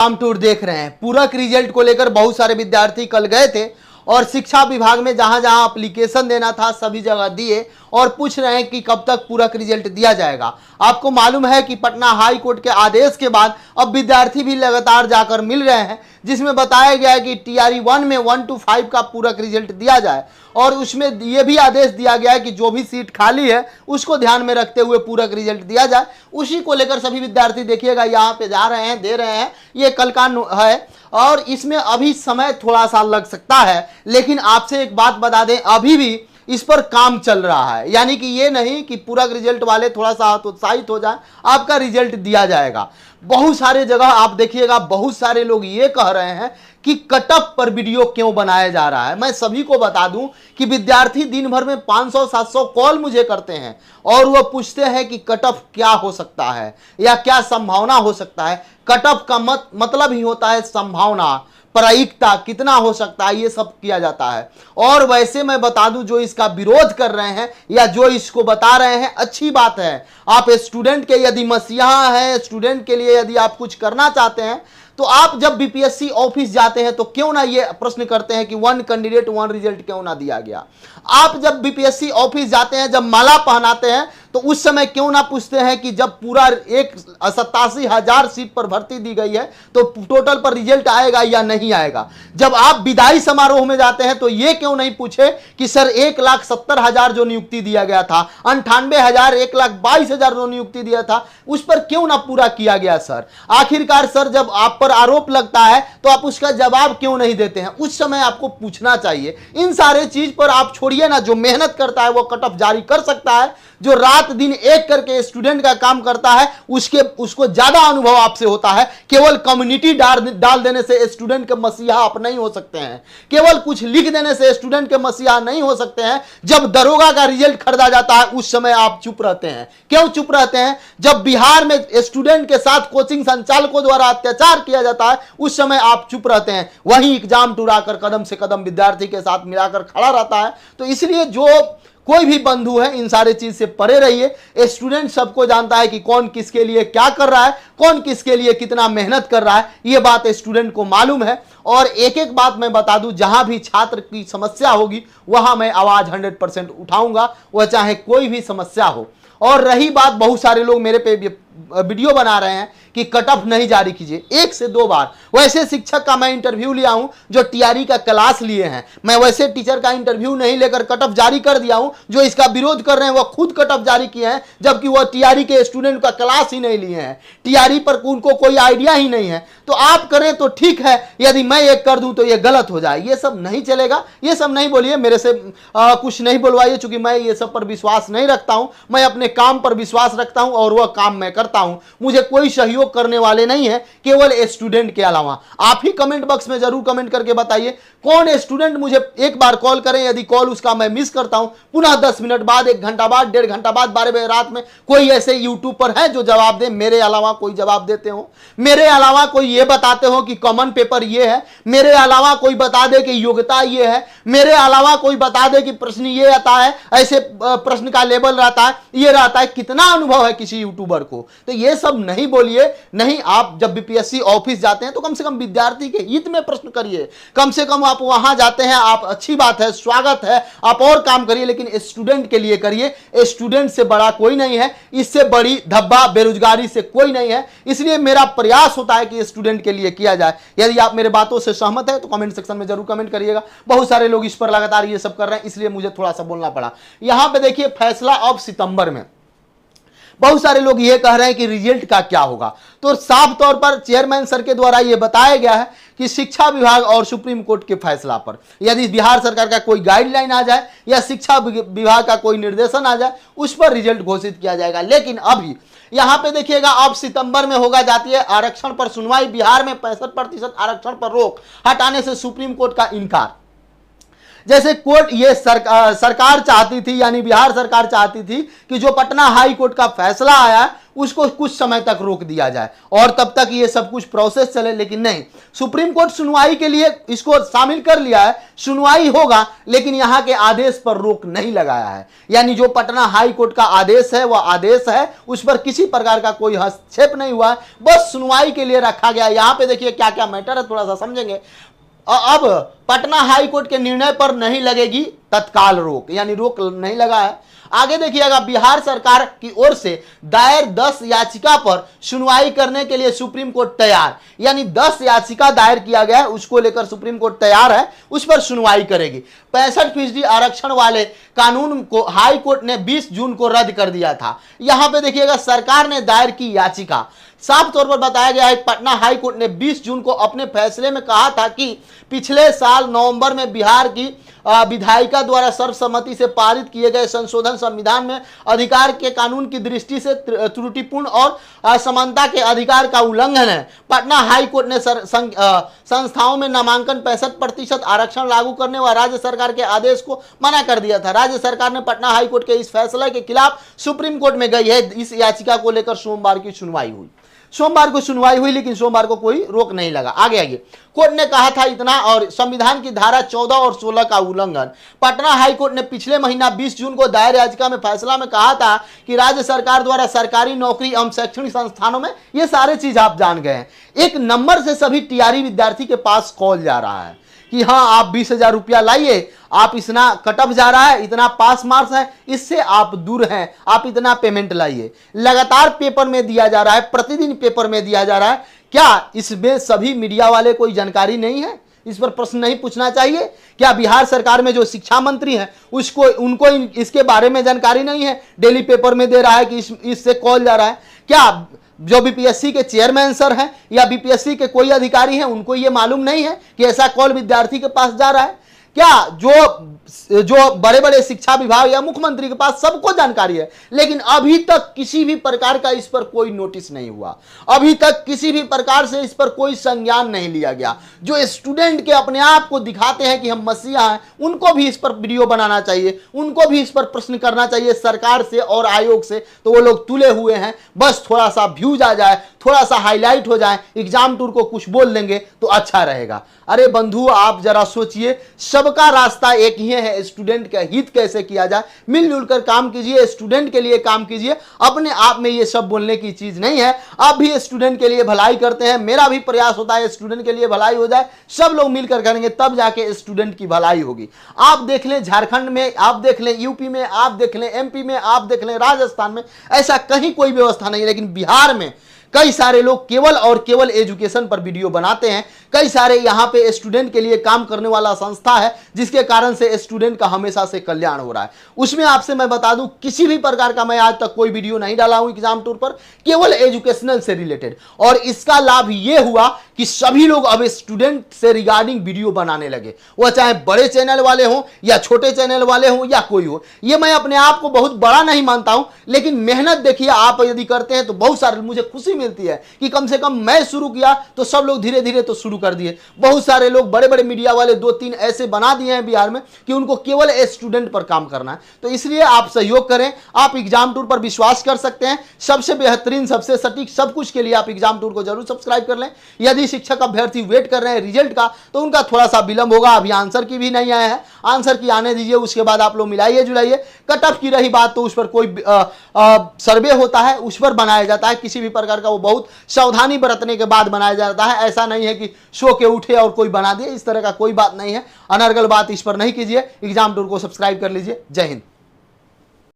Exam tour देख रहे हैं। पूरक रिजल्ट को लेकर बहुत सारे विद्यार्थी कल गए थे और शिक्षा विभाग में जहां जहां एप्लीकेशन देना था सभी जगह दिए और पूछ रहे हैं कि कब तक पूरक रिजल्ट दिया जाएगा। आपको मालूम है कि पटना हाई कोर्ट के आदेश के बाद अब विद्यार्थी भी लगातार जाकर मिल रहे हैं, जिसमें बताया गया है कि टीआरई 1 में 1 to 5 का पूरक रिजल्ट दिया जाए और उसमें यह भी आदेश दिया गया है कि जो भी सीट खाली है उसको ध्यान में रखते हुए पूरक रिजल्ट दिया जाए। उसी को लेकर सभी विद्यार्थी देखिएगा यहाँ पे जा रहे हैं, दे रहे हैं। ये कल का है और इसमें अभी समय थोड़ा सा लग सकता है, लेकिन आपसे एक बात बता दें, अभी भी इस पर काम चल रहा है। यानी कि ये नहीं कि पूरक रिजल्ट वाले थोड़ा सा उत्साहित हो जाए, आपका रिजल्ट दिया जाएगा। बहुत सारे जगह आप देखिएगा, बहुत सारे लोग ये कह रहे हैं कि कटअप पर वीडियो क्यों बनाया जा रहा है। मैं सभी को बता दूं कि विद्यार्थी दिन भर में 500-700 कॉल मुझे करते हैं और वह पूछते हैं कि कटअप क्या हो सकता है या क्या संभावना हो सकता है। कटअप का मतलब ही होता है संभावना, प्रायिकता कितना हो सकता है, ये सब किया जाता है। और वैसे मैं बता दूं, जो इसका विरोध कर रहे हैं या जो इसको बता रहे हैं, अच्छी बात है। आप स्टूडेंट के यदि मसीहा हैं, स्टूडेंट के लिए यदि आप कुछ करना चाहते हैं, तो आप जब बीपीएससी ऑफिस जाते हैं तो क्यों ना ये प्रश्न करते हैं कि 1 कैंडिडेट 1 रिजल्ट क्यों ना दिया गया। आप जब बीपीएससी ऑफिस जाते हैं, जब माला पहनाते हैं, तो उस समय क्यों ना पूछते हैं कि जब पूरा 87,000 सीट पर भर्ती दी गई है तो टोटल पर रिजल्ट आएगा या नहीं आएगा। जब आप विदाई समारोह में जाते हैं तो ये क्यों नहीं पूछे कि सर 1,70,000 जो नियुक्ति दिया गया था, 98,000, 1,22,000 जो नियुक्ति दिया था, उस पर क्यों ना पूरा किया गया सर। आखिरकार सर जब आप पर आरोप लगता है तो आप उसका जवाब क्यों नहीं देते हैं, उस समय आपको पूछना चाहिए। इन सारे चीज पर आप छोड़िए ना, जो मेहनत करता है वो कटअप जारी कर सकता है, जो रात दिन एक करके स्टूडेंट का काम करता है उसको ज्यादा अनुभव आपसे होता है। केवल कम्युनिटी डाल देने से स्टूडेंट के मसीहा आप नहीं हो सकते हैं, केवल कुछ लिख देने से स्टूडेंट के मसीहा नहीं हो सकते हैं। जब दरोगा का रिजल्ट खरीदा जाता है उस समय आप चुप रहते हैं। क्यों चुप रहते हैं? जब बिहार में स्टूडेंट के साथ कोचिंग संचालकों द्वारा अत्याचार किया जाता है उस समय आप चुप रहते हैं। वहीं एग्जाम टुराकर कदम से कदम विद्यार्थी के साथ मिलाकर खड़ा रहता है। तो इसलिए जो कोई भी बंधु है, इन सारे चीज से परे रहिए। स्टूडेंट सबको जानता है कि कौन किसके लिए क्या कर रहा है, कौन किसके लिए कितना मेहनत कर रहा है, ये बात स्टूडेंट को मालूम है। और एक एक बात मैं बता दूं, जहां भी छात्र की समस्या होगी वहां मैं आवाज 100% उठाऊंगा, वह चाहे कोई भी समस्या हो। और रही बात, बहुत सारे लोग मेरे पे वीडियो बना रहे हैं कि कटअप नहीं जारी कीजिए, 1 से 2 बार। वैसे शिक्षक का मैं इंटरव्यू लिया हूं जो टीआरई का क्लास लिए हैं, मैं वैसे टीचर का इंटरव्यू नहीं लेकर कटअप जारी कर दिया हूं। जो इसका विरोध कर रहे हैं वह खुद कटअप जारी किए हैं, जबकि वह टीआरई के स्टूडेंट का क्लास ही नहीं लिए हैं, टीआरई पर उनको कोई आइडिया ही नहीं है। तो आप करें तो ठीक है, यदि मैं एक कर दूं तो यह गलत हो जाए। ये सब नहीं चलेगा, ये सब नहीं बोलिए, मेरे से कुछ नहीं बोलवाइए, चूंकि मैं ये सब पर विश्वास नहीं रखता हूं। मैं अपने काम पर विश्वास रखता हूं और वह काम मैं करता हूं। मुझे कोई सहयोग करने वाले नहीं है, केवल स्टूडेंट के अलावा। आप ही कमेंट बॉक्स में जरूर कमेंट करके बताइए कौन स्टूडेंट मुझे एक बार कॉल करें, यदि कॉल उसका मैं मिस करता हूं, पुनः 10 मिनट बाद, 1 घंटा बाद, 1.5 घंटा बाद, 12 बजे रात में कोई ऐसे यूट्यूब पर है जो जवाब दे। मेरे अलावा कोई जवाब देते हो, मेरे अलावा कोई ये बताते हो कि कॉमन पेपर ये है, मेरे अलावा कोई बता दे कि योग्यता ये है, मेरे अलावा कोई बता दे कि प्रश्न ये आता है, ऐसे प्रश्न का लेवल रहता है, ये रहता है। कितना अनुभव है किसी यूट्यूबर को? तो ये सब नहीं बोलिए। नहीं, आप जब बीपीएससी ऑफिस जाते हैं तो कम से कम विद्यार्थी के हित में प्रश्न करिए। कम से कम आप वहां जाते हैं, आप, अच्छी बात है, स्वागत है, आप और काम करिए, लेकिन स्टूडेंट के लिए करिए। स्टूडेंट से बड़ा कोई नहीं है, इससे बड़ी धब्बा बेरोजगारी से कोई नहीं है। इसलिए मेरा प्रयास होता है कि स्टूडेंट के लिए किया जाए। यदि आप मेरे बातों से सहमत है तो कमेंट सेक्शन में जरूर कमेंट करिएगा। बहुत सारे लोग इस पर लगातार ये सब कर रहे हैं, इसलिए मुझे थोड़ा सा बोलना पड़ा। यहां पे देखिए, फैसला अब सितंबर में। बहुत सारे लोग ये कह रहे हैं कि रिजल्ट का क्या होगा, तो साफ तौर पर चेयरमैन सर के द्वारा यह बताया गया है कि शिक्षा विभाग और सुप्रीम कोर्ट के फैसला पर यदि बिहार सरकार का कोई गाइडलाइन आ जाए या शिक्षा विभाग का कोई निर्देशन आ जाए, उस पर रिजल्ट घोषित किया जाएगा। लेकिन अभी यहां पे देखिएगा, अब सितंबर में होगा जातीय आरक्षण पर सुनवाई। बिहार में 65% आरक्षण पर रोक हटाने से सुप्रीम कोर्ट का इनकार। जैसे कोर्ट ये सरकार चाहती थी, यानी बिहार सरकार चाहती थी कि जो पटना हाई कोर्ट का फैसला आया उसको कुछ समय तक रोक दिया जाए और तब तक ये सब कुछ प्रोसेस चले, लेकिन नहीं, सुप्रीम कोर्ट सुनवाई के लिए इसको शामिल कर लिया है, सुनवाई होगा, लेकिन यहां के आदेश पर रोक नहीं लगाया है। यानी जो पटना हाई कोर्ट का आदेश है वह आदेश है, उस पर किसी प्रकार का कोई हस्तक्षेप नहीं हुआ है, बस सुनवाई के लिए रखा गया। यहां पे देखिए क्या क्या मैटर है, थोड़ा सा समझेंगे। अब पटना हाई कोर्ट के निर्णय पर नहीं लगेगी तत्काल रोक, यानी रोक नहीं लगा है। आगे देखिएगा, बिहार सरकार की ओर से दायर 10 याचिका पर सुनवाई करने के लिए सुप्रीम कोर्ट तैयार, यानी 10 याचिका दायर किया गया है, उसको लेकर सुप्रीम कोर्ट तैयार है, उस पर सुनवाई करेगी। 65% आरक्षण वाले कानून को हाई कोर्ट ने 20 जून को रद्द कर दिया था। यहां पे देखिएगा सरकार ने दायर की याचिका, साफ तौर पर बताया गया है पटना हाई कोर्ट ने 20 जून को अपने फैसले में कहा था कि पिछले साल नवंबर में बिहार की विधायिका द्वारा सर्वसम्मति से पारित किए गए संशोधन संविधान में अधिकार के कानून की दृष्टि से त्रुटिपूर्ण और असमानता के अधिकार का उल्लंघन है। पटना हाई कोर्ट ने संस्थाओं में नामांकन 65% आरक्षण लागू करने व राज्य सरकार के आदेश को मना कर दिया था। राज्य सरकार ने पटना हाई कोर्ट के इस फैसले के खिलाफ सुप्रीम कोर्ट में गई है। इस याचिका को लेकर सोमवार की सुनवाई हुई, सोमवार को सुनवाई हुई, लेकिन सोमवार को कोई रोक नहीं लगा। आगे कोर्ट ने कहा था इतना, और संविधान की धारा 14 और 16 का उल्लंघन। पटना हाई कोर्ट ने पिछले महीना 20 जून को दायर याचिका में फैसला में कहा था कि राज्य सरकार द्वारा सरकारी नौकरी एवं शैक्षणिक संस्थानों में, ये सारे चीज आप जान गए हैं, एक नंबर से सभी टीआरई विद्यार्थी के पास कॉल जा रहा है कि हाँ आप 20,000 रुपया लाइए, आप इतना कट ऑफ जा रहा है, इतना पास मार्क्स है, इससे आप दूर हैं, आप इतना पेमेंट लाइए। लगातार पेपर में दिया जा रहा है, प्रतिदिन पेपर में दिया जा रहा है। क्या इसमें सभी मीडिया वाले कोई जानकारी नहीं है? इस पर प्रश्न नहीं पूछना चाहिए? क्या बिहार सरकार में जो शिक्षा मंत्री हैं उनको इसके बारे में जानकारी नहीं है? डेली पेपर में दे रहा है कि इससे कॉल जा रहा है। क्या जो बीपीएससी के चेयरमैन सर हैं या बीपीएससी के कोई अधिकारी हैं उनको ये मालूम नहीं है कि ऐसा कॉल विद्यार्थी के पास जा रहा है? क्या जो बड़े बड़े शिक्षा विभाग या मुख्यमंत्री के पास सबको जानकारी है, लेकिन अभी तक किसी भी प्रकार का इस पर कोई नोटिस नहीं हुआ, अभी तक किसी भी प्रकार से इस पर कोई संज्ञान नहीं लिया गया। जो स्टूडेंट के अपने आप को दिखाते हैं कि हम मसीहा हैं, उनको भी इस पर वीडियो बनाना चाहिए, उनको भी इस पर प्रश्न करना चाहिए सरकार से और आयोग से। तो वो लोग तुले हुए हैं, बस थोड़ा सा व्यूज आ जाए, थोड़ा सा हाईलाइट हो जाए, एग्जाम टूर को कुछ बोल देंगे तो अच्छा रहेगा। अरे बंधु, आप जरा सोचिए, सबका रास्ता एक ही है, स्टूडेंट का हित कैसे किया जाए। मिलजुल कर काम कीजिए, स्टूडेंट के लिए काम कीजिए। अपने आप में ये सब बोलने की चीज नहीं है। आप भी स्टूडेंट के लिए भलाई करते हैं, मेरा भी प्रयास होता है स्टूडेंट के लिए भलाई हो जाए। सब लोग मिलकर करेंगे तब जाके स्टूडेंट की भलाई होगी। आप देख लें झारखंड में, आप देख लें यूपी में, आप देख लें एमपी में, आप देख लें राजस्थान में, ऐसा कहीं कोई व्यवस्था नहीं है। लेकिन बिहार में कई सारे लोग केवल और केवल एजुकेशन पर वीडियो बनाते हैं। कई सारे यहाँ पे स्टूडेंट के लिए काम करने वाला संस्था है, जिसके कारण से स्टूडेंट का हमेशा से कल्याण हो रहा है। उसमें आपसे मैं बता दूं, किसी भी प्रकार का मैं आज तक कोई वीडियो नहीं डाला हूं एग्जाम टूर पर, केवल एजुकेशनल से रिलेटेड। और इसका लाभ ये हुआ कि सभी लोग अब स्टूडेंट से रिगार्डिंग वीडियो बनाने लगे, वह चाहे बड़े चैनल वाले हों या छोटे चैनल वाले हों या कोई हो। ये मैं अपने आप को बहुत बड़ा नहीं मानता हूं, लेकिन मेहनत देखिए आप यदि करते हैं तो बहुत सारे, मुझे खुशी मिलती है कि कम से कम मैं शुरू किया तो सब लोग धीरे धीरे तो शुरू कर दिए। बहुत सारे लोग, बड़े बड़े मीडिया वाले 2-3 ऐसे बना दिए हैं बिहार में कि उनको केवल स्टूडेंट पर काम करना है। तो इसलिए आप सहयोग करें, आप एग्जाम टूर पर विश्वास कर सकते हैं। सबसे बेहतरीन, सबसे सटीक सब कुछ के लिए आप एग्जाम टूर को जरूर सब्सक्राइब कर लें। यदि शिक्षक अभ्यर्थी वेट कर रहे हैं रिजल्ट का, तो उनका थोड़ा सा विलंब होगा। अभी आंसर की भी नहीं आया है, आंसर की आने दीजिए, उसके बाद आप लोग मिलाइए जुलाइए। कट ऑफ की रही बात, तो उस पर कोई सर्वे होता है, उस पर बनाया जाता है। किसी भी प्रकार का वो बहुत सावधानी बरतने के बाद बनाया जाता है। ऐसा नहीं है कि सो के उठे और कोई बना दिए, इस तरह का कोई बात नहीं है। अनर्गल बात इस पर नहीं कीजिए। एग्जाम टूर को सब्सक्राइब कर लीजिए। जय हिंद।